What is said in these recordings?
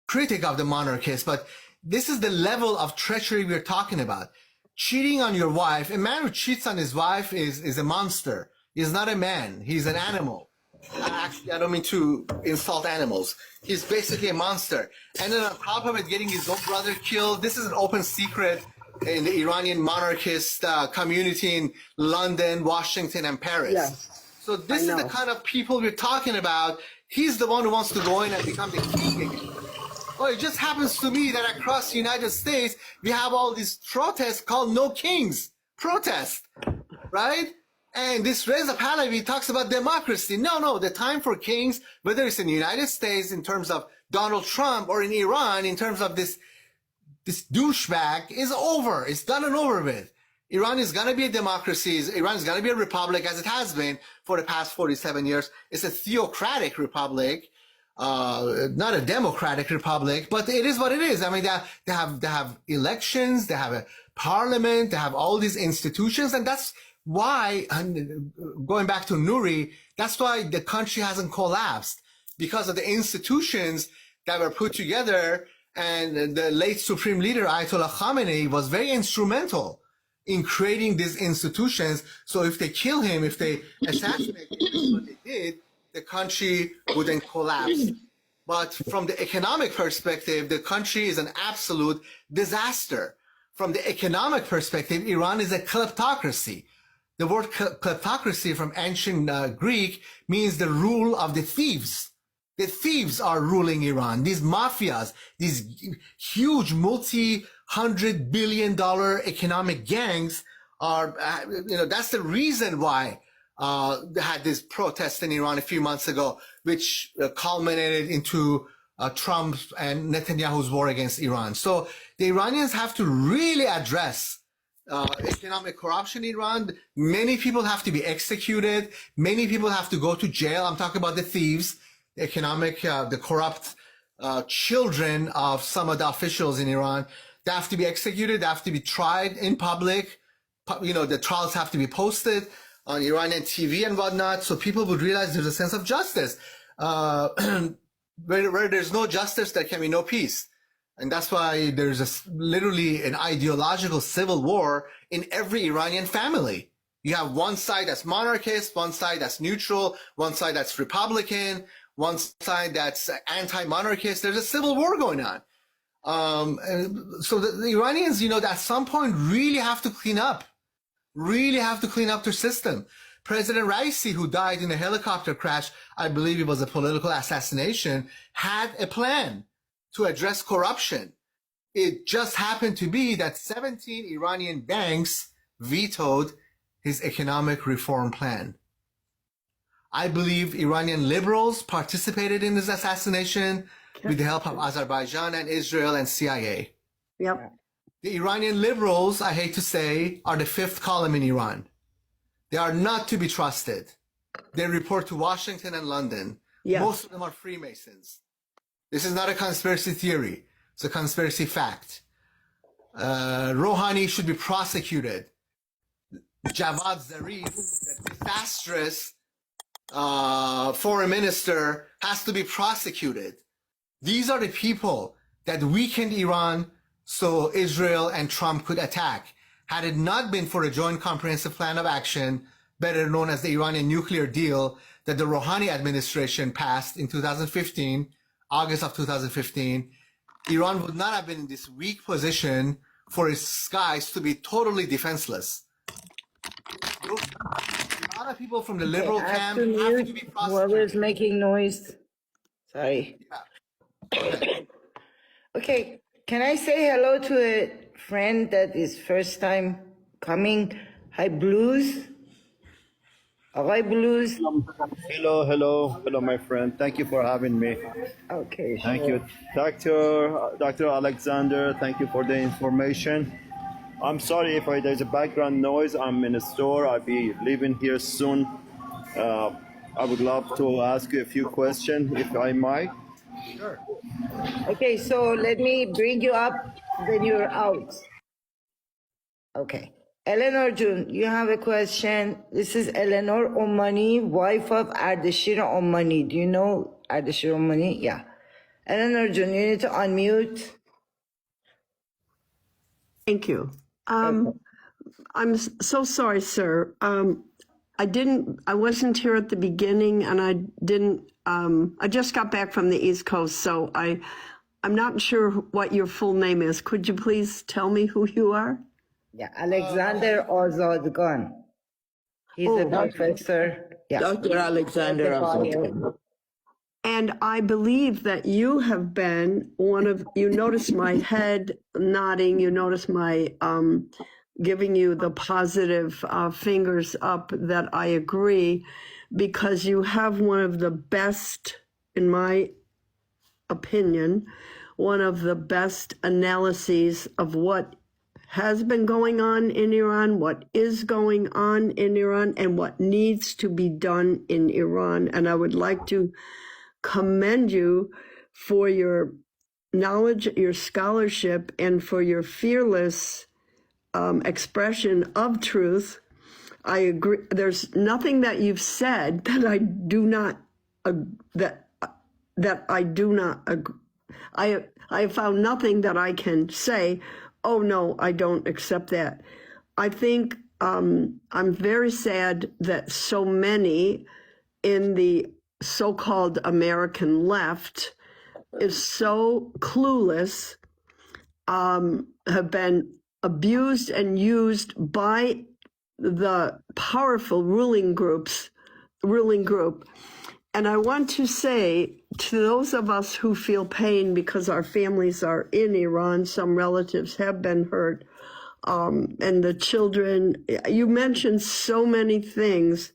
critic of the monarchists, but this is the level of treachery we're talking about. Cheating on your wife. A man who cheats on his wife is a monster. He's not a man. He's an animal. Actually, I don't mean to insult animals. He's basically a monster. And then on top of it, getting his own brother killed. This is an open secret in the Iranian monarchist community in London, Washington, and Paris. Yeah. So this is the kind of people we're talking about. He's the one who wants to go in and become the king again. Well, it just happens to me that across the United States, we have all these protests called No Kings protest, right? And this Reza Pahlavi talks about democracy. No, the time for kings, whether it's in the United States in terms of Donald Trump or in Iran in terms of this douchebag, is over. It's done and over with. Iran is going to be a democracy. Iran is going to be a republic, as it has been for the past 47 years. It's a theocratic republic, not a democratic republic, but it is what it is. I mean, they have elections, they have a parliament, they have all these institutions, and that's why, going back to Nuri, that's why the country hasn't collapsed, because of the institutions that were put together. And the late Supreme Leader, Ayatollah Khamenei, was very instrumental in creating these institutions. So if they kill him, if they assassinate him, what they did, the country wouldn't collapse. But from the economic perspective, the country is an absolute disaster. From the economic perspective, Iran is a kleptocracy. The word kleptocracy from ancient Greek means the rule of the thieves. The thieves are ruling Iran. These mafias, these huge multi-hundred billion dollar economic gangs are, that's the reason why they had this protest in Iran a few months ago, which culminated into Trump and Netanyahu's war against Iran. So the Iranians have to really address economic corruption in Iran. Many people have to be executed. Many people have to go to jail. I'm talking about the thieves, the corrupt children of some of the officials in Iran. They have to be executed. They have to be tried in public. The trials have to be posted on Iranian TV and whatnot, so people would realize there's a sense of justice. Where there's no justice, there can be no peace. And that's why there's literally an ideological civil war in every Iranian family. You have one side that's monarchist, one side that's neutral, one side that's Republican, one side that's anti-monarchist. There's a civil war going on. So the Iranians, at some point really have to clean up their system. President Raisi, who died in a helicopter crash, I believe it was a political assassination, had a plan to address corruption. It just happened to be that 17 Iranian banks vetoed his economic reform plan. I believe Iranian liberals participated in this assassination with the help of Azerbaijan and Israel and CIA. Yep. The Iranian liberals, I hate to say, are the fifth column in Iran. They are not to be trusted. They report to Washington and London. Yeah. Most of them are Freemasons. This is not a conspiracy theory. It's a conspiracy fact. Rouhani should be prosecuted. Javad Zarif, the disastrous foreign minister, has to be prosecuted. These are the people that weakened Iran so Israel and Trump could attack. Had it not been for a joint comprehensive plan of action, better known as the Iranian nuclear deal, that the Rouhani administration passed in 2015, August of 2015, Iran would not have been in this weak position for its skies to be totally defenseless. A lot of people from the liberal camp have to be prosecuted. Whoever's making noise. Sorry. Yeah. Okay, can I say hello to a friend that is first time coming? Hi, Blues. Hi, Blues. Hello, my friend. Thank you for having me. Okay, sure. Thank you, Dr. Alexander. Thank you for the information. I'm sorry if there's a background noise. I'm in a store. I'll be leaving here soon. I would love to ask you a few questions, if I might. Sure. Okay, so let me bring you up when you're out. Okay. Eleanor June, you have a question. This is Eleanor Omani, wife of Ardeshir Omani. Do you know Ardeshir Omani? Yeah. And then Arjun, you need to unmute. Thank you. I'm so sorry, sir. I wasn't here at the beginning, and I just got back from the East Coast, so I'm not sure what your full name is. Could you please tell me who you are? Yeah, Alexander Azadgan. He's a professor. Yeah. Dr. Alexander Azadgan. And I believe that you have been you notice my head nodding, you notice my giving you the positive fingers up that I agree, because you have one of the best, in my opinion, one of the best analyses of what has been going on in Iran, what is going on in Iran, and what needs to be done in Iran. And I would like to commend you for your knowledge, your scholarship, and for your fearless expression of truth. I agree. There's nothing that you've said that I do not that I do not agree. I have found nothing that I can say, oh no, I don't accept that. I think I'm very sad that so many in the so-called American left is so clueless, have been abused and used by the powerful ruling group. And I want to say to those of us who feel pain because our families are in Iran, some relatives have been hurt, and the children, you mentioned so many things.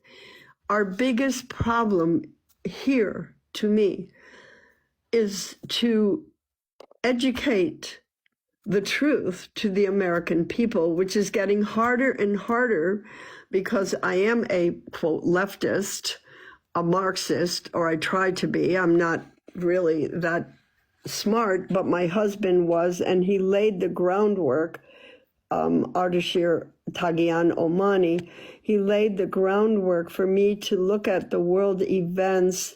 Our biggest problem here, to me, is to educate the truth to the American people, which is getting harder and harder because I am a, quote, leftist, a Marxist, or I try to be. I'm not really that smart, but my husband was, and he laid the groundwork. Ardashir Tagian Omani, he laid the groundwork for me to look at the world events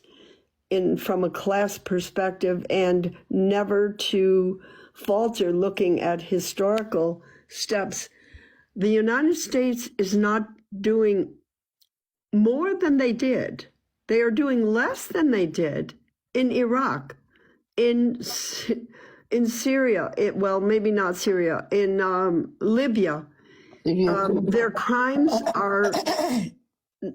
from a class perspective and never to falter looking at historical steps. The United States is not doing more than they did. They are doing less than they did in Iraq, in Syria, well, maybe not Syria, in Libya. Their crimes are,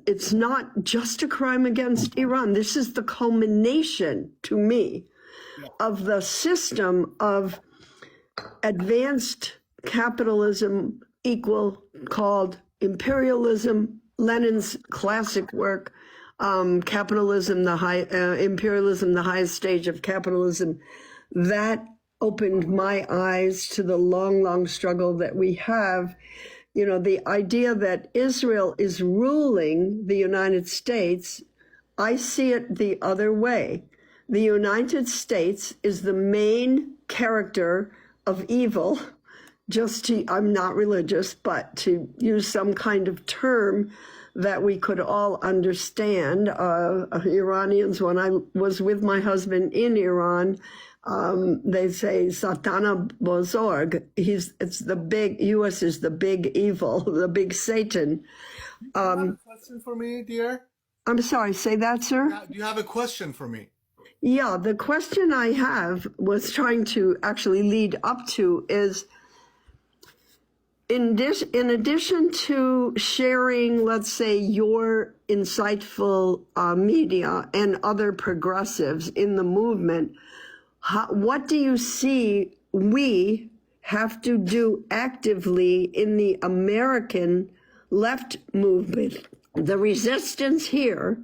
it's not just a crime against Iran. This is the culmination, to me, of the system of advanced capitalism called imperialism, Lenin's classic work, capitalism, imperialism, the highest stage of capitalism. That opened my eyes to the long, long struggle that we have. You know, the idea that Israel is ruling the United States, I see it the other way. The United States is the main character of evil, I'm not religious, but to use some kind of term that we could all understand. Iranians, when I was with my husband in Iran, they say Satana Bozorg. It's the big, U.S. is the big evil, the big Satan. Do you have a question for me, dear? I'm sorry, say that, sir? Do you have a question for me? Yeah, the question I have was trying to actually lead up to is, in addition to sharing, let's say, your insightful media and other progressives in the movement, what do you see we have to do actively in the American left movement? The resistance here.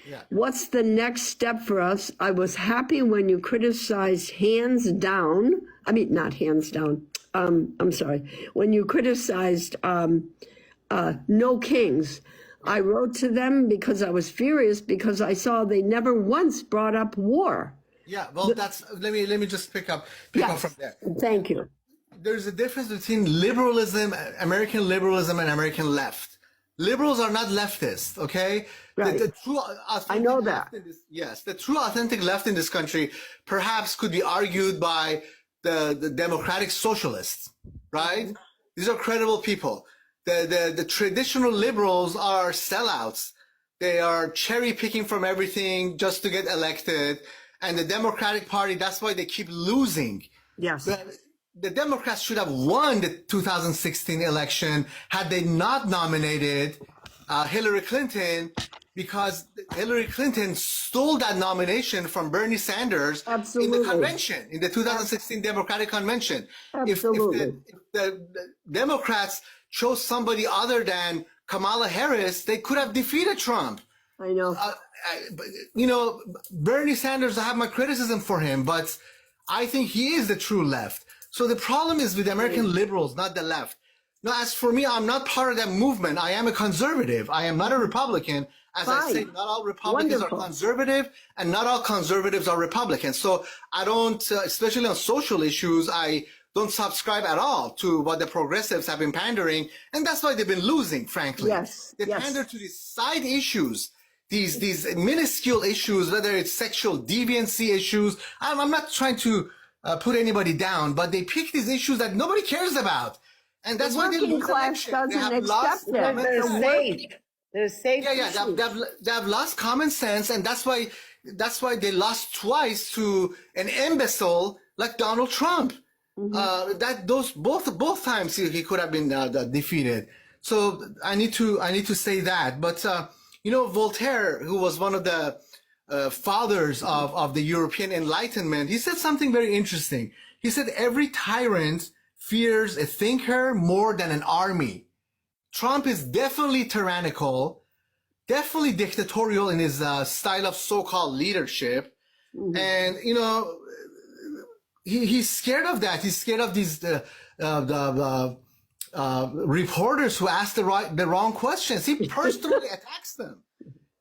Yeah. What's the next step for us? I was happy when you criticized not hands down. I'm sorry. When you criticized No Kings, I wrote to them because I was furious because I saw they never once brought up war. Yeah, well, let me just pick up from there. Thank you. There's a difference between liberalism, American liberalism, and American left. Liberals are not leftists, okay? Right. The true I know authentic that. left in this, yes, the true authentic left in this country perhaps could be argued by the democratic socialists, right? These are credible people. The traditional liberals are sellouts. They are cherry picking from everything just to get elected. And the Democratic Party, that's why they keep losing. Yes. The Democrats should have won the 2016 election had they not nominated Hillary Clinton, because Hillary Clinton stole that nomination from Bernie Sanders in Absolutely. the convention, in the 2016 Democratic Convention. Absolutely. If the Democrats chose somebody other than Kamala Harris, they could have defeated Trump. I know. You know, Bernie Sanders, I have my criticism for him, but I think he is the true left. So the problem is with American liberals, not the left. Now, as for me, I'm not part of that movement. I am a conservative. I am not a Republican. As I Fine. say, not all Republicans Wonderful. are conservative, and not all conservatives are Republicans. So I don't, especially on social issues, I don't subscribe at all to what the progressives have been pandering, and that's why they've been losing, frankly. Yes, They yes. pander to these side issues, these minuscule issues, whether it's sexual deviancy issues. I'm not trying to put anybody down, but they pick these issues that nobody cares about, and that's why they working lose class elections. They doesn't have lost accept it. common They're sense. safe. They're safe. Yeah, they have lost common sense, and that's why they lost twice to an imbecile like Donald Trump. Both times he could have been defeated. So I need to say that. But you know, Voltaire, who was one of the fathers of the European Enlightenment, he said something very interesting. He said every tyrant fears a thinker more than an army. Trump is definitely tyrannical, definitely dictatorial in his style of so-called leadership. And, you know, he's scared of that. He's scared of these reporters who ask the wrong questions. He personally attacks them.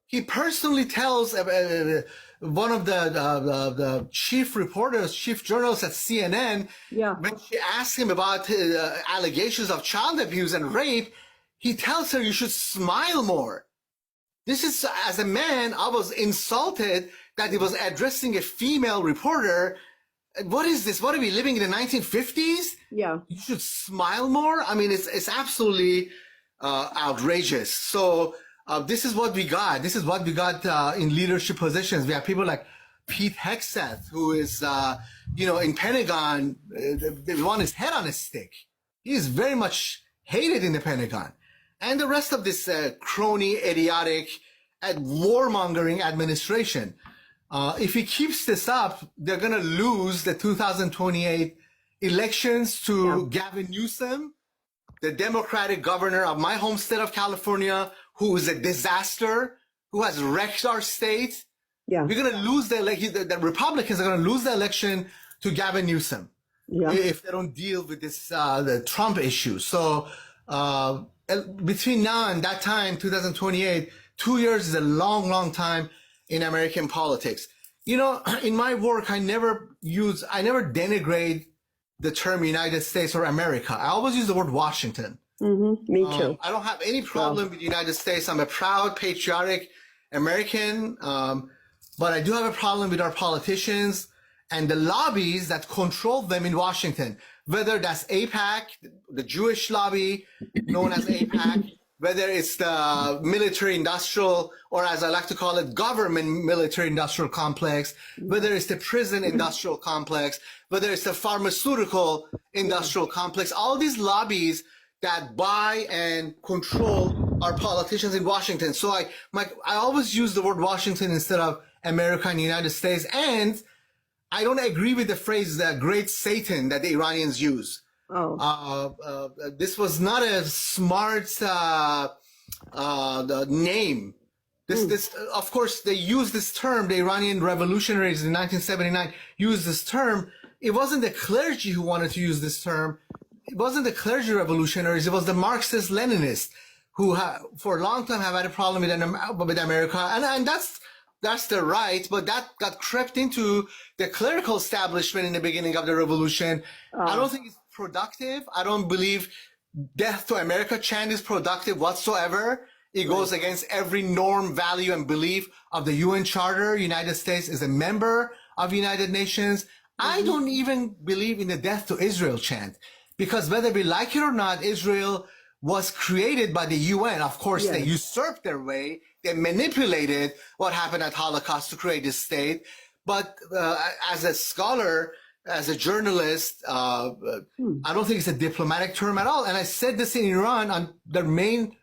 He personally tells one of the chief reporters, chief journalists at CNN, Yeah. when she asks him about allegations of child abuse and rape, he tells her, you should smile more. This is, as a man, I was insulted that he was addressing a female reporter. What is this? What are we living in the 1950s? Yeah. You should smile more. I mean, it's absolutely outrageous. So this is what we got. This is what we got in leadership positions. We have people like Pete Hegseth, who is, you know, in Pentagon, they want his head on a stick. He is very much hated in the Pentagon. And the rest of this crony, idiotic, warmongering administration. If he keeps this up, they're going to lose the 2028 elections to Gavin Newsom, the Democratic governor of my home state of California, who is a disaster, who has wrecked our state. Yeah. We're going to lose the Republicans are going to lose the election to Gavin Newsom if they don't deal with this the Trump issue. So between now and that time, 2028, 2 years is a long, long time in American politics. You know, in my work, I never denigrate the term United States or America. I always use the word Washington. Me too. I don't have any problem with the United States. I'm a proud, patriotic American. But I do have a problem with our politicians and the lobbies that control them in Washington, whether that's AIPAC, the Jewish lobby known as AIPAC, whether it's the military industrial, or as I like to call it, government military industrial complex, whether it's the prison industrial complex, whether it's the pharmaceutical industrial complex, all these lobbies that buy and control our politicians in Washington. So I always use the word Washington instead of America and United States. And I don't agree with the phrase the great Satan that the Iranians use. This was not a smart name. This, of course, they used this term. The Iranian revolutionaries in 1979 used this term. It wasn't the clergy who wanted to use this term. It wasn't the clergy revolutionaries. It was the Marxist Leninists who, for a long time, have had a problem with America, and that's their right. But that got crept into the clerical establishment in the beginning of the revolution. I don't think it's productive. I don't believe Death to America chant is productive whatsoever. It goes against every norm, value, and belief of the UN Charter. United States is a member of United Nations. I don't even believe in the death to Israel chant, because whether we like it or not, Israel was created by the UN. Of course, they usurped their way. They manipulated what happened at Holocaust to create this state. But as a scholar, as a journalist, I don't think it's a diplomatic term at all. And I said this in Iran on their main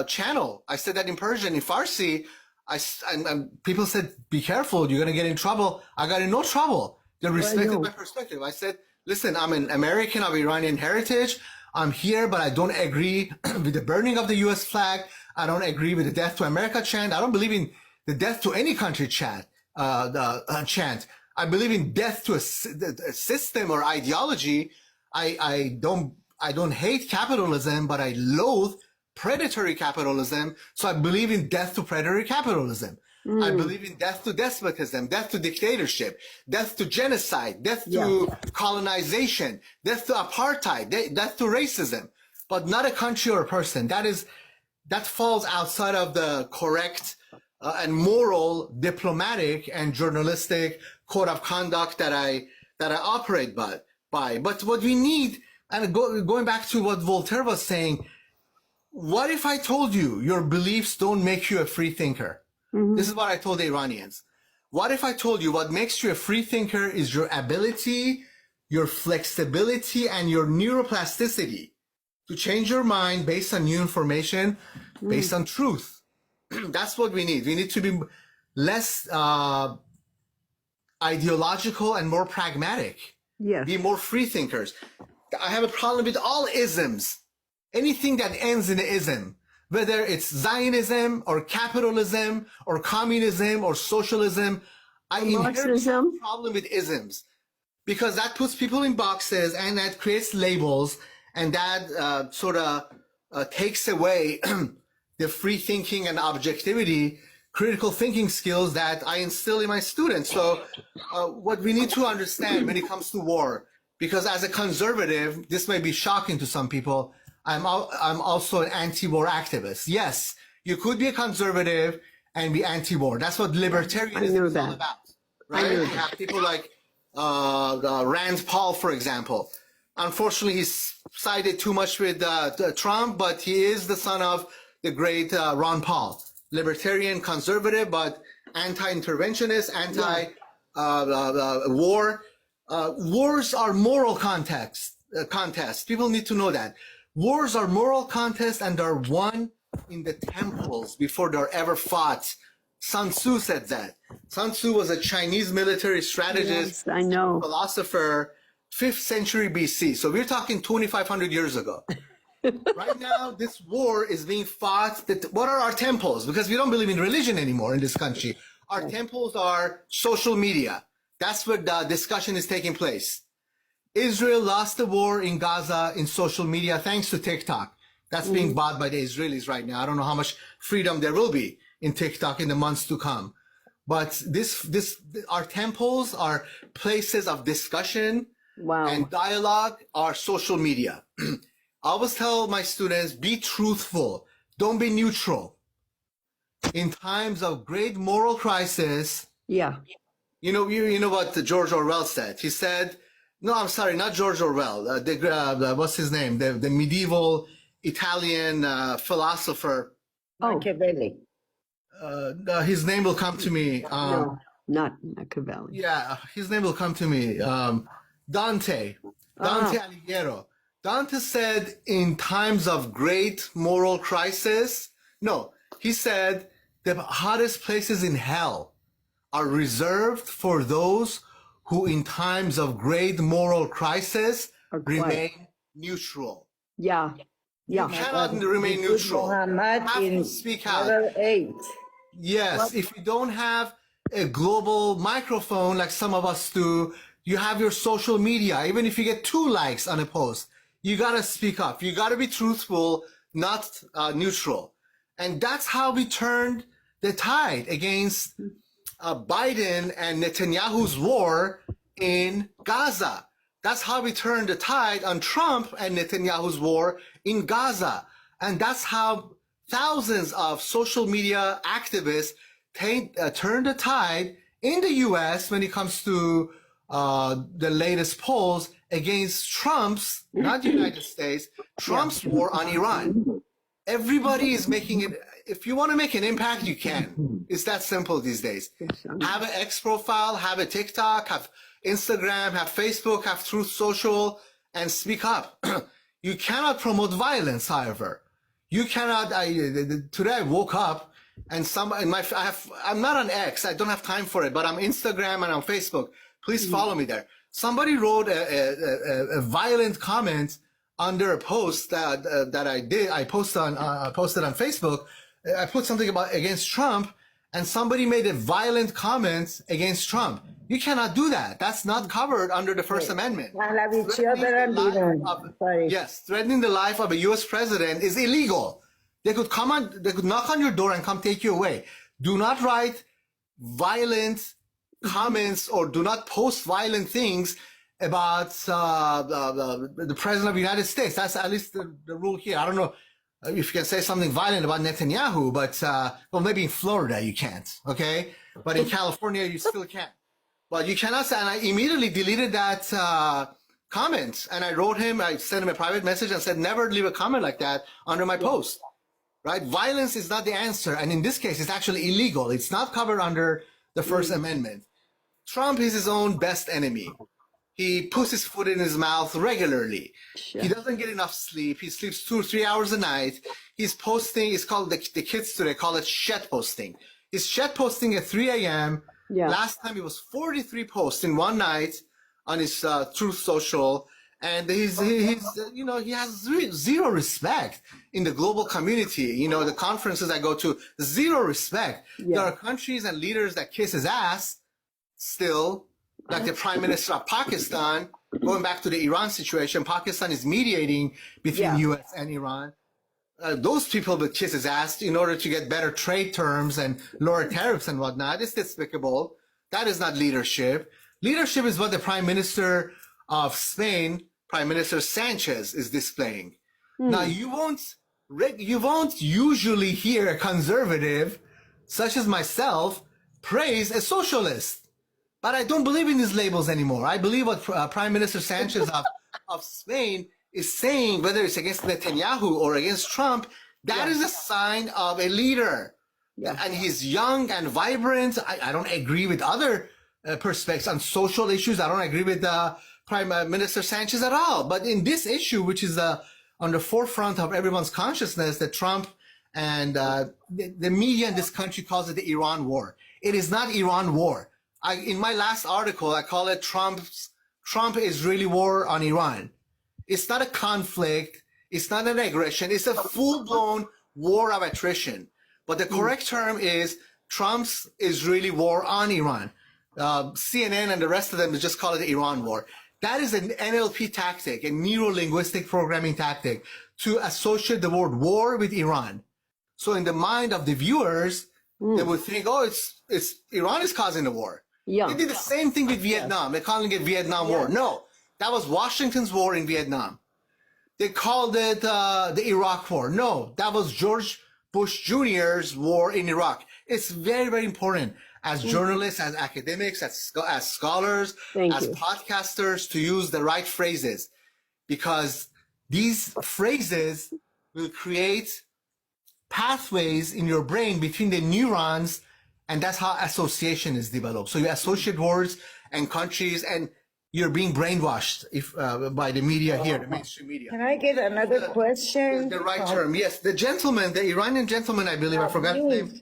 channel. I said that in Persian, in Farsi. And people said, be careful, you're going to get in trouble. I got in no trouble. They respected my perspective. I said, listen, I'm an American of Iranian heritage. I'm here, but I don't agree with the burning of the U.S. flag. I don't agree with the death to America chant. I don't believe in the death to any country chant. I believe in death to a system or ideology. I don't hate capitalism, but I loathe predatory capitalism. So I believe in death to predatory capitalism. I believe in death to despotism, death to dictatorship, death to genocide, death to colonization, death to apartheid, death to racism, but not a country or a person. That falls outside of the correct and moral, diplomatic, and journalistic code of conduct that I operate by. But what we need, and going back to what Voltaire was saying, what if I told you your beliefs don't make you a free thinker? This is what I told the Iranians. What if I told you what makes you a free thinker is your ability, your flexibility, and your neuroplasticity to change your mind based on new information, based on truth? That's what we need. We need to be less ideological and more pragmatic. Yes. Be more free thinkers. I have a problem with all isms. Anything that ends in an ism, whether it's Zionism or capitalism or communism or socialism, I inherently have a problem with isms, because that puts people in boxes and that creates labels, and that sort of takes away the free thinking and objectivity, critical thinking skills that I instill in my students. So what we need to understand when it comes to war, because as a conservative, this may be shocking to some people, I'm also an anti-war activist. Yes, you could be a conservative and be anti-war. That's what libertarianism is all about, right? You have people like Rand Paul, for example. Unfortunately, he's sided too much with Trump, but he is the son of the great Ron Paul. Libertarian, conservative, but anti-interventionist, anti-war. Wars are moral contests. People need to know that. Wars are moral contests, and are won in the temples before they're ever fought. Sun Tzu said that. Sun Tzu was a Chinese military strategist, philosopher, 5th century BC. So we're talking 2,500 years ago. Right now, this war is being fought. What are our temples? Because we don't believe in religion anymore in this country. Our temples are social media. That's where the discussion is taking place. Israel lost the war in Gaza in social media thanks to TikTok. That's being bought by the Israelis right now. I don't know how much freedom there will be in TikTok in the months to come. But our temples, our places of discussion and dialogue are social media. I always tell my students, be truthful. Don't be neutral. In times of great moral crisis, you know what George Orwell said? He said, no, I'm sorry, not George Orwell. What's his name? The medieval Italian philosopher. Machiavelli. His name will come to me. No, not Machiavelli. Yeah, his name will come to me. Dante Alighieri. Dante said, in times of great moral crisis, he said the hottest places in hell are reserved for those who in times of great moral crisis remain neutral. You cannot remain neutral. You have to speak out. Yes, if you don't have a global microphone like some of us do, you have your social media. Even if you get 2 likes on a post, you gotta speak up. You gotta be truthful, not neutral. And that's how we turned the tide against Biden and Netanyahu's war in Gaza. That's how we turned the tide on Trump and Netanyahu's war in Gaza. And that's how thousands of social media activists turned the tide in the U.S. when it comes to the latest polls against Trump's, not the United States, Trump's war on Iran. Everybody is making it. If you want to make an impact, you can. It's that simple these days. Have an X profile, have a TikTok, have Instagram, have Facebook, have Truth Social, and speak up. You cannot promote violence, however. You cannot. Today I woke up and I'm not on X. I don't have time for it, but I'm Instagram and on Facebook. Please follow me there. Somebody wrote a violent comment under a post that I did. I posted on Facebook. I put something against Trump, and somebody made a violent comment against Trump. You cannot do that. That's not covered under the First Amendment. Yes, threatening the life of a U.S. president is illegal. They could knock on your door and come take you away. Do not write violent comments or do not post violent things about the president of the United States. That's at least the rule here. I don't know if you can say something violent about Netanyahu, but well, maybe in Florida you can't, okay? But in California you still can. But you cannot say, and I immediately deleted that comment, and I sent him a private message and said, never leave a comment like that under my post, right? Violence is not the answer, and in this case, it's actually illegal. It's not covered under the First Amendment. Trump is his own best enemy. He puts his foot in his mouth regularly. He doesn't get enough sleep. He sleeps 2 or 3 hours a night. He's posting, it's called, the kids today call it shit posting. He's shit posting at 3 a.m. Yeah. Last time it was 43 posts in one night on his Truth Social. And he has zero respect in the global community. The conferences I go to, zero respect. Yeah. There are countries and leaders that kiss his ass still, like the Prime Minister of Pakistan. Going back to the Iran situation, Pakistan is mediating between U.S. and Iran. Those people would kiss his ass in order to get better trade terms and lower tariffs and whatnot. It's despicable. That is not leadership. Leadership is what the Prime Minister of Spain, Prime Minister Sanchez, is displaying. Now, you won't usually hear a conservative, such as myself, praise a socialist. But I don't believe in these labels anymore. I believe what Prime Minister Sanchez of Spain is saying, whether it's against Netanyahu or against Trump, that is a sign of a leader. Yeah. And he's young and vibrant. I don't agree with other perspectives on social issues. I don't agree with Prime Minister Sanchez at all. But in this issue, which is on the forefront of everyone's consciousness, that Trump and the media in this country calls it the Iran war. It is not Iran war. In my last article, I call it Trump-Israeli war on Iran. It's not a conflict. It's not an aggression. It's a full-blown war of attrition. But the correct term is Trump's Israeli war on Iran. CNN and the rest of them just call it the Iran war. That is an NLP tactic, a neuro-linguistic programming tactic, to associate the word war with Iran. So in the mind of the viewers, they would think, oh, it's Iran is causing the war. Yeah. They did the same thing with Vietnam. They're calling it Vietnam War. No, that was Washington's war in Vietnam. They called it the Iraq War. No, that was George Bush Jr.'s war in Iraq. It's very, very important as journalists, as academics, as scholars, as podcasters to use the right phrases, because these phrases will create pathways in your brain between the neurons, and that's how association is developed. So you associate words and countries, and you're being brainwashed by the media here, the mainstream media. Can I get another question? The right term, yes. The gentleman, the Iranian gentleman, I believe, I forgot his name.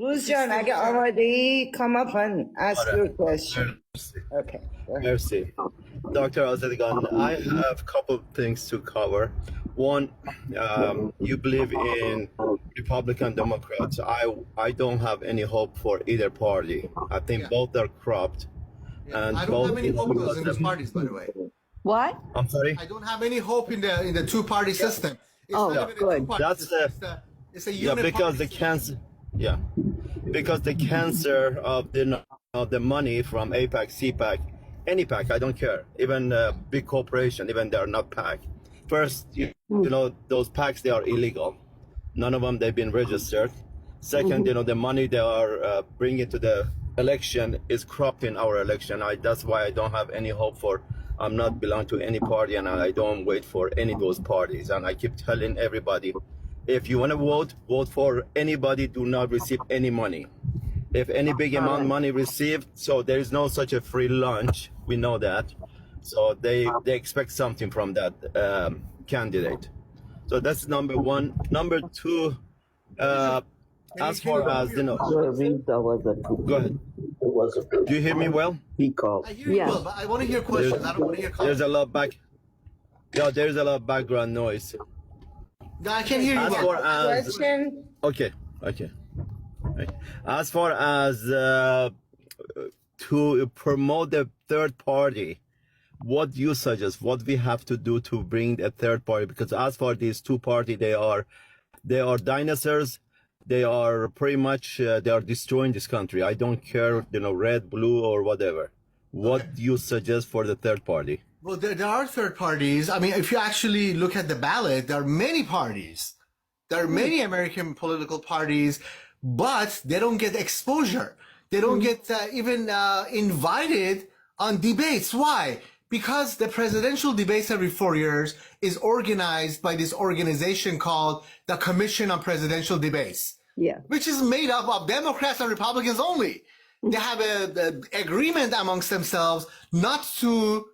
Lucian, اگه آماده‌ای, come up and ask your question. Okay. Merci. Dr. Azadgan, I have a couple of things to cover. One, you believe in Republican Democrats. I don't have any hope for either party. I think both are corrupt. And I don't have any hope in those parties, by the way. What? I'm sorry? I don't have any hope in the two-party system. It's not even good. A two-party That's system. It's a uniparty because the system. cancer. Yeah, because the cancer of the money from APAC, CPAC, any PAC, I don't care. Even big corporation, even they're not PAC. First, you know, those PACs, they are illegal. None of them, they've been registered. Second, you know, the money they are bringing to the election is corrupting our election. That's why I don't have any hope for, I'm not belong to any party, and I don't wait for any of those parties. And I keep telling everybody, if you want to vote, vote for anybody, do not receive any money. If any big amount of money received, so there is no such a free lunch, we know that. So they expect something from that candidate. So that's number one. Number two, as far as, you know, go ahead. Do you hear me well? He called. I hear you well, but I want to hear questions. I don't want to hear comments. There's a lot there's a lot of background noise. No, I can't hear you As well. far as, Question? okay. As far as to promote the third party, what do you suggest? What we have to do to bring a third party? Because as for these two parties, they are dinosaurs. They are pretty much they are destroying this country. I don't care, you know, red, blue, or whatever. What do you suggest for the third party? Well, there are third parties. I mean, if you actually look at the ballot, there are many parties. There are many American political parties, but they don't get exposure. They don't get even invited on debates. Why? Because the presidential debates every 4 years is organized by this organization called the Commission on Presidential Debates. Yeah. Which is made up of Democrats and Republicans only. They have a agreement amongst themselves not to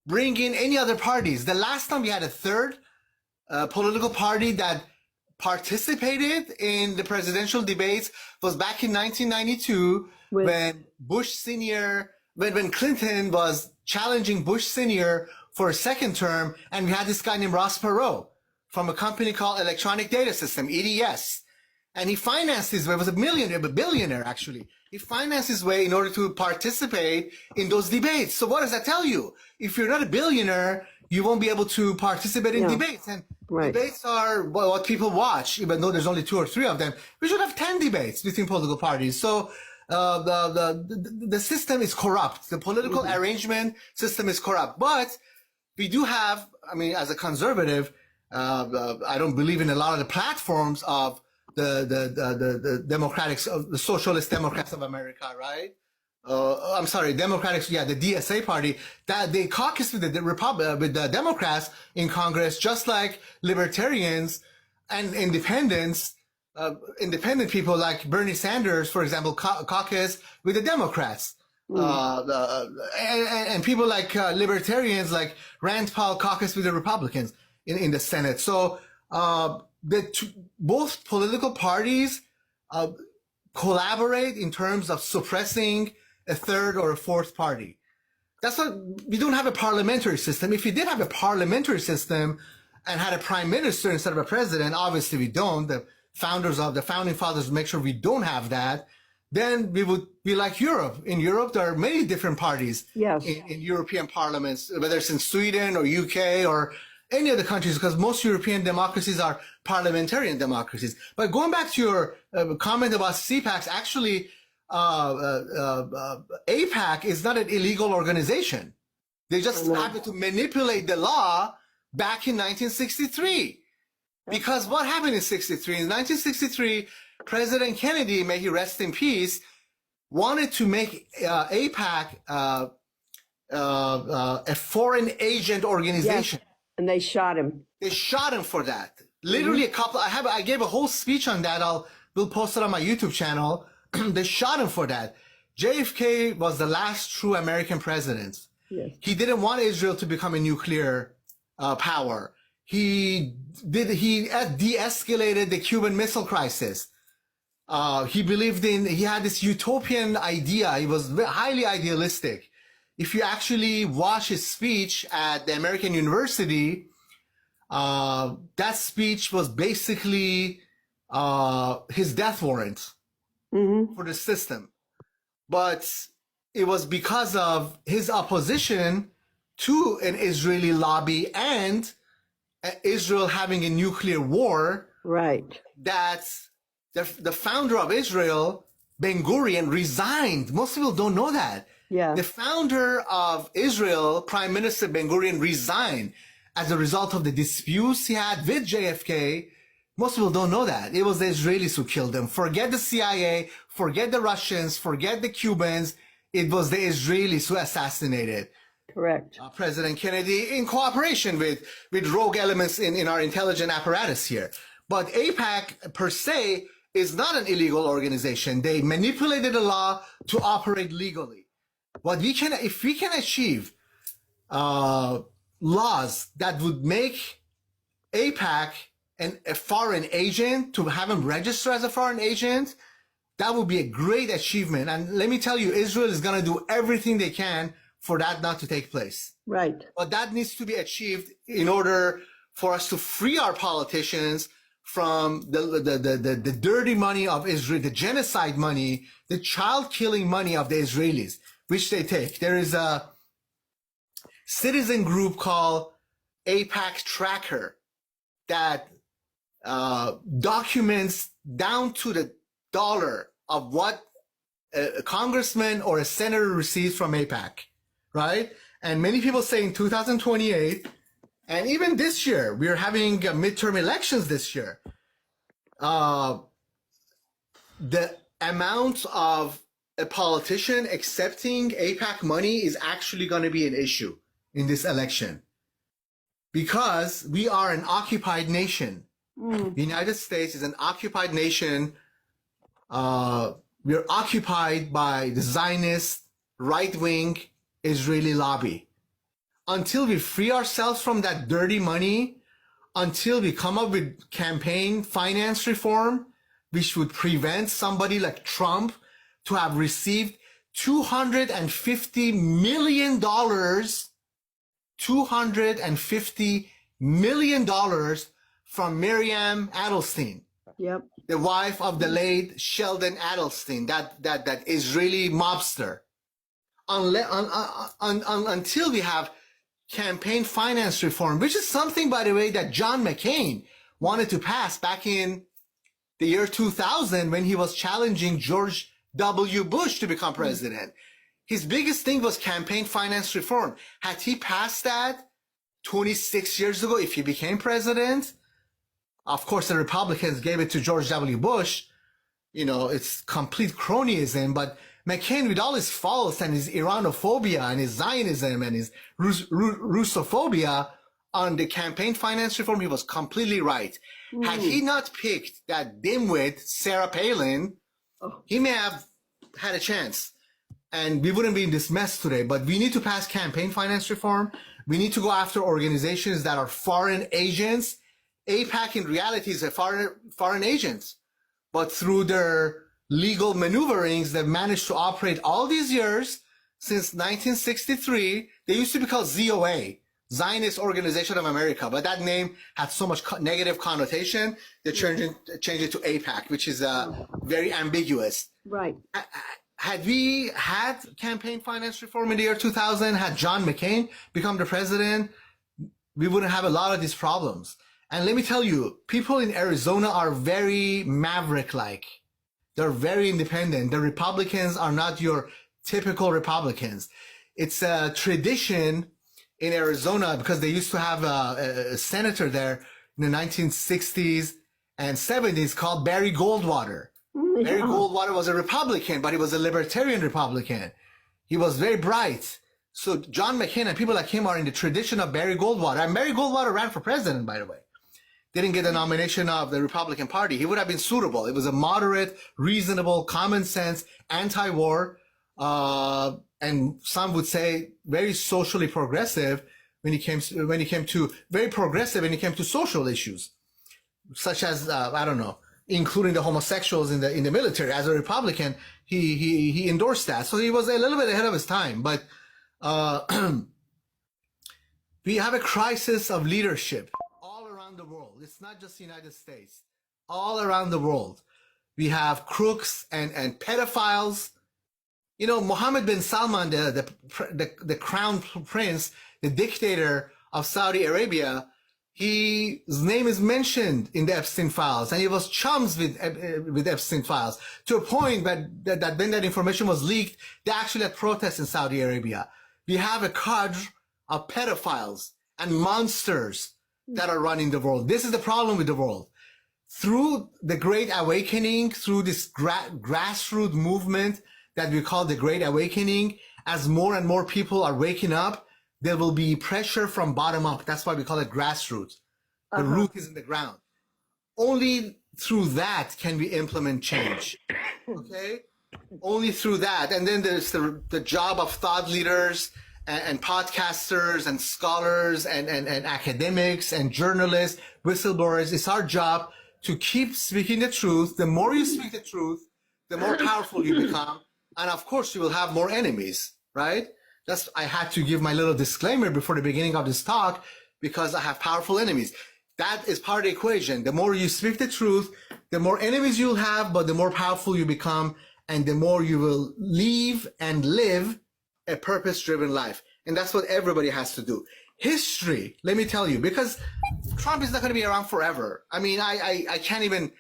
bring in any other parties. The last time we had a third political party that participated in the presidential debates was back in 1992 when Bush Sr., when Clinton was challenging Bush Sr. for a second term, and we had this guy named Ross Perot from a company called Electronic Data System, EDS. And he financed his way, was a billionaire actually. He financed his way in order to participate in those debates. So what does that tell you? If you're not a billionaire, you won't be able to participate in debates. And debates are what people watch, even though there's only 2 or 3 of them. We should have 10 debates between political parties. So the system is corrupt. The political arrangement system is corrupt. But we do have, I mean, as a conservative, I don't believe in a lot of the platforms of the Democrats, the Socialist Democrats of America, right? I'm sorry, Democrats, the DSA party, that they caucus with the Democrats in Congress, just like libertarians and independents, independent people like Bernie Sanders, for example, caucus with the Democrats. And people like libertarians like Rand Paul caucus with the Republicans in the Senate. So both political parties collaborate in terms of suppressing a third or a fourth party. That's what we don't have a parliamentary system. If we did have a parliamentary system and had a prime minister instead of a president, obviously we don't. The founding fathers make sure we don't have that. Then we would be like Europe. In Europe, there are many different parties in European parliaments, whether it's in Sweden or UK or any other countries, because most European democracies are parliamentarian democracies. But going back to your comment about CPACs, actually, APAC is not an illegal organization. They just happened to manipulate the law back in 1963. Because what happened in 63? In 1963, President Kennedy, may he rest in peace, wanted to make APAC a foreign agent organization. Yes. And they shot him. They shot him for that. Literally I gave a whole speech on that. We'll post it on my YouTube channel. They shot him for that. JFK was the last true American president. Yes. He didn't want Israel to become a nuclear power. He de-escalated the Cuban Missile Crisis. He had this utopian idea. He was highly idealistic. If you actually watch his speech at the American University, that speech was basically his death warrant for the system. But it was because of his opposition to an Israeli lobby and Israel having a nuclear war, right? That the founder of Israel, Ben Gurion, resigned. Most people don't know that. Yeah. The founder of Israel, Prime Minister Ben-Gurion, resigned as a result of the disputes he had with JFK. Most people don't know that. It was the Israelis who killed him. Forget the CIA, forget the Russians, forget the Cubans. It was the Israelis who assassinated Correct. President Kennedy in cooperation with rogue elements in our intelligence apparatus here. But AIPAC per se is not an illegal organization. They manipulated the law to operate legally. If we can achieve laws that would make AIPAC a foreign agent, to have him register as a foreign agent, that would be a great achievement. And let me tell you, Israel is going to do everything they can for that not to take place. Right. But that needs to be achieved in order for us to free our politicians from the dirty money of Israel, the genocide money, the child killing money of the Israelis, which they take. There is a citizen group called AIPAC Tracker that documents down to the dollar of what a congressman or a senator receives from AIPAC, right? And many people say in 2028, and even this year, we're having midterm elections this year. The amount of a politician accepting AIPAC money is actually going to be an issue in this election, because we are an occupied nation. The United States is an occupied nation. We're occupied by the Zionist right-wing Israeli lobby. Until we free ourselves from that dirty money, until we come up with campaign finance reform, which would prevent somebody like Trump to have received $250 million, $250 million from Miriam Adelstein. Yep. The wife of the late Sheldon Adelstein, that Israeli mobster. Until we have campaign finance reform, which is something, by the way, that John McCain wanted to pass back in the year 2000 when he was challenging George W. Bush to become president. His biggest thing was campaign finance reform. Had he passed that 26 years ago, if he became president, of course, the Republicans gave it to George W. Bush. You know, it's complete cronyism, but McCain, with all his faults and his Iranophobia and his Zionism and his Russophobia on the campaign finance reform, he was completely right. Had he not picked that dimwit, Sarah Palin, he may have had a chance. And we wouldn't be in this mess today. But we need to pass campaign finance reform. We need to go after organizations that are foreign agents. AIPAC in reality is a foreign agent. But through their legal maneuverings, they've managed to operate all these years since 1963. They used to be called ZOA, Zionist Organization of America, but that name had so much negative connotation, they changed it to AIPAC, which is very ambiguous. Right. Had we had campaign finance reform in the year 2000, had John McCain become the president, we wouldn't have a lot of these problems. And let me tell you, people in Arizona are very maverick-like. They're very independent. The Republicans are not your typical Republicans. It's a tradition in Arizona because they used to have a senator there in the 1960s and 70s called Barry Goldwater. Yeah. Barry Goldwater was a Republican, but he was a libertarian Republican. He was very bright. So John McCain and people like him are in the tradition of Barry Goldwater. And Barry Goldwater ran for president, by the way. Didn't get the nomination of the Republican Party. He would have been suitable. It was a moderate, reasonable, common sense, anti-war, and some would say very socially progressive when he came to very progressive when it came to social issues, such as I don't know, including the homosexuals in the military. As a Republican, he endorsed that, so he was a little bit ahead of his time. But we have a crisis of leadership all around the world. It's not just the United States. All around the world, we have crooks and pedophiles. You know, Mohammed bin Salman, the crown prince, the dictator of Saudi Arabia, His name is mentioned in the Epstein files, and he was chums with Epstein files to a point that when that information was leaked, they actually had protests in Saudi Arabia. We have a cadre of pedophiles and monsters that are running the world. This is the problem with the world. Through the Great Awakening, through this grassroots movement that we call the Great Awakening, as more and more people are waking up, there will be pressure from bottom up. That's why we call it grassroots. The root is in the ground. Only through that can we implement change. Okay? Only through that. And then there's the job of thought leaders and podcasters and scholars and academics and journalists, whistleblowers. It's our job to keep speaking the truth. The more you speak the truth, the more powerful you become. And of course, you will have more enemies, right? I had to give my little disclaimer before the beginning of this talk because I have powerful enemies. That is part of the equation. The more you speak the truth, the more enemies you'll have, but the more powerful you become, and the more you will live a purpose-driven life. And that's what everybody has to do. History, let me tell you, because Trump is not going to be around forever. I mean, I can't even,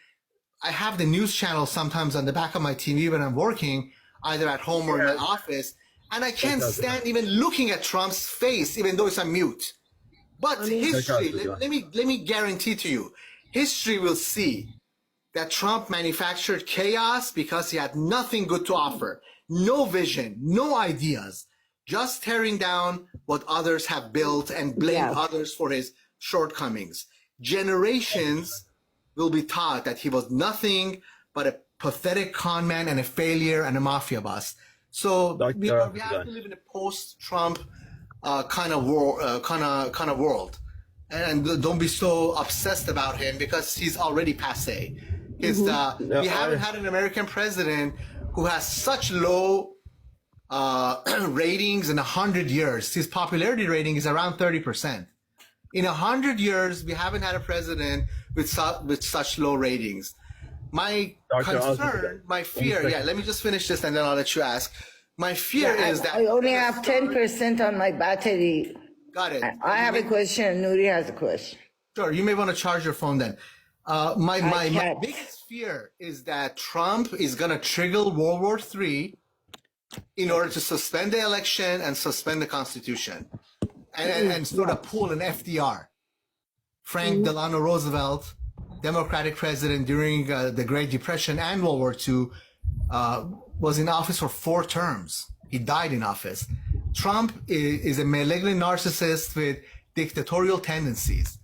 I have the news channel sometimes on the back of my TV when I'm working, either at home or in my office. And I can't stand even looking at Trump's face, even though it's on mute. But history, let me guarantee to you, history will see that Trump manufactured chaos because he had nothing good to offer. No vision, no ideas, just tearing down what others have built and blame others for his shortcomings. Generations will be taught that he was nothing but a pathetic con man and a failure and a mafia boss. So we have to live in a post-Trump kind of world, and don't be so obsessed about him because he's already passé. We haven't had an American president who has such low ratings in 100 years. His popularity rating is around 30%. In 100 years, we haven't had a president with such low ratings. My concern, my fear, let me just finish this and then I'll let you ask. My fear is that I only have 10% on my battery. Got it. I have a question. Nuri has a question. Sure, you may want to charge your phone then. My biggest fear is that Trump is going to trigger World War III in order to suspend the election and suspend the Constitution and sort of pull an FDR. Frank Delano Roosevelt, Democratic president during the Great Depression and World War II, was in office for 4 terms. He died in office. Trump is a malignant narcissist with dictatorial tendencies.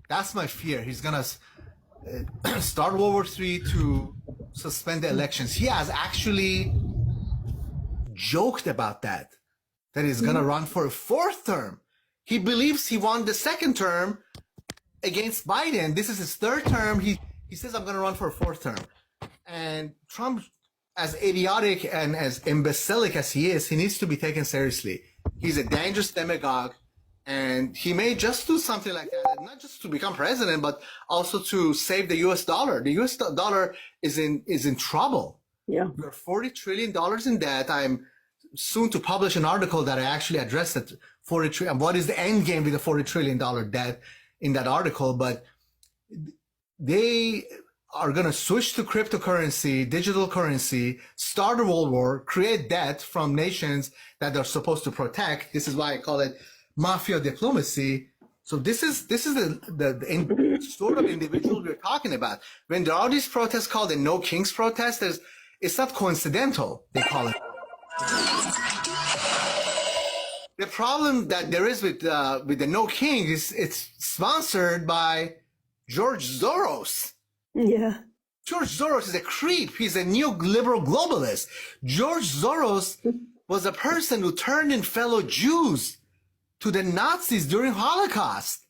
That's my fear. He's going to start World War III to suspend the elections. He has actually joked about that he's going to run for a 4th term. He believes he won the 2nd term against Biden. This is his 3rd term. He says, I'm going to run for a 4th term. And Trump, as idiotic and as imbecilic as he is, he needs to be taken seriously. He's a dangerous demagogue, and he may just do something like that, not just to become president, but also to save the U.S. dollar. The U.S. dollar is in trouble. Yeah. We're $40 trillion in debt. I'm soon to publish an article that I actually address that 40 trillion. What is the end game with the $40 trillion debt in that article? But they are going to switch to cryptocurrency, digital currency, start a world war, create debt from nations that they're supposed to protect. This is why I call it mafia diplomacy. So this is the sort of individual we're talking about. When there are these protests called the No Kings protest, it's not coincidental, they call it. The problem that there is with the No King is it's sponsored by George Soros. Yeah. George Soros is a creep. He's a neoliberal globalist. George Soros was a person who turned in fellow Jews to the Nazis during Holocaust.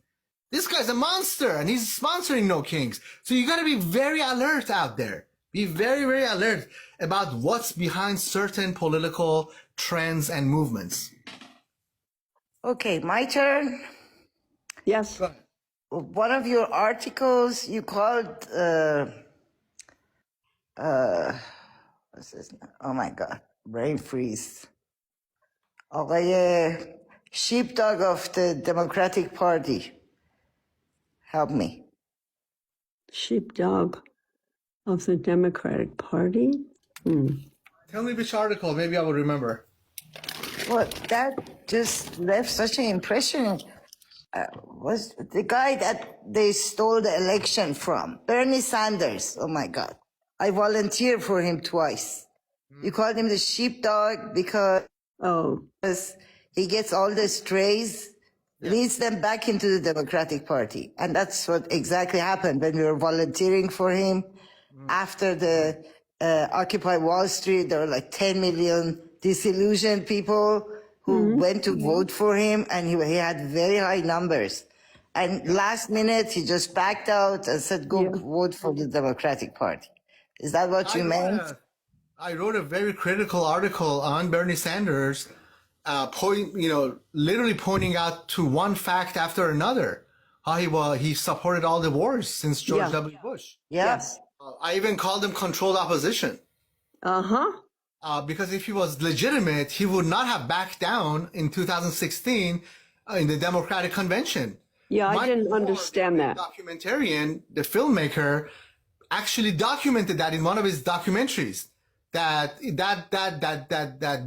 This guy's a monster, and he's sponsoring No Kings. So you got to be very alert out there. Be very, very alert about what's behind certain political trends and movements. Okay, my turn. Yes. One of your articles you called, what's this? Oh my God, brain freeze. آقای sheepdog of the Democratic Party. Help me. Sheepdog of the Democratic Party. Tell me which article. Maybe I will remember. Well, that just left such an impression. Was the guy that they stole the election from, Bernie Sanders. Oh my God. I volunteered for him twice. You called him the sheepdog because Oh, he gets all the strays, leads them back into the Democratic Party. And that's what exactly happened when we were volunteering for him. After the Occupy Wall Street, there were like 10 million disillusioned people who went to vote for him, and he had very high numbers. And last minute, he just backed out and said, go vote for the Democratic Party. Is that what you meant? I wrote a very critical article on Bernie Sanders, literally pointing out to one fact after another how he supported all the wars since George W. Bush. Yes. I even called him controlled opposition. Because if he was legitimate, he would not have backed down in 2016 in the Democratic Convention. yeah, I Mike didn't Moore, understand the that. documentarian, the filmmaker, actually documented that in one of his documentaries. That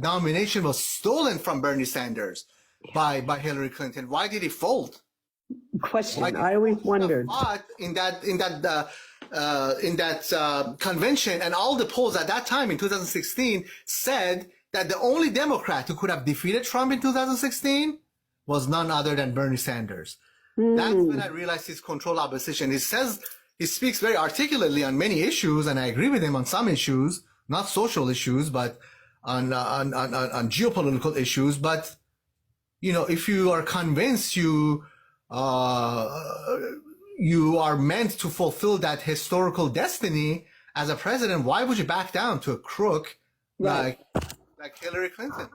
nomination was stolen from Bernie Sanders by Hillary Clinton. Why did he fold? Question. I always wondered. In that convention, and all the polls at that time in 2016 said that the only Democrat who could have defeated Trump in 2016 was none other than Bernie Sanders. That's when I realized his controlled opposition. He speaks very articulately on many issues, and I agree with him on some issues, not social issues, but on geopolitical issues. But if you are convinced you are meant to fulfill that historical destiny as a president, why would you back down to a crook like Hillary Clinton?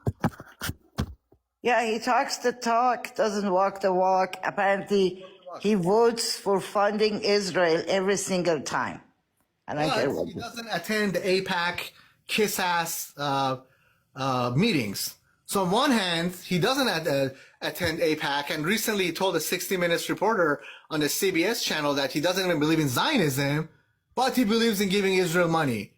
Yeah, he talks the talk, doesn't walk the walk. Apparently, he votes for funding Israel every single time. And I get But he doesn't attend the AIPAC kiss-ass meetings. So on one hand, he doesn't attend AIPAC, and recently he told a 60 Minutes reporter on the CBS channel that he doesn't even believe in Zionism, but he believes in giving Israel money.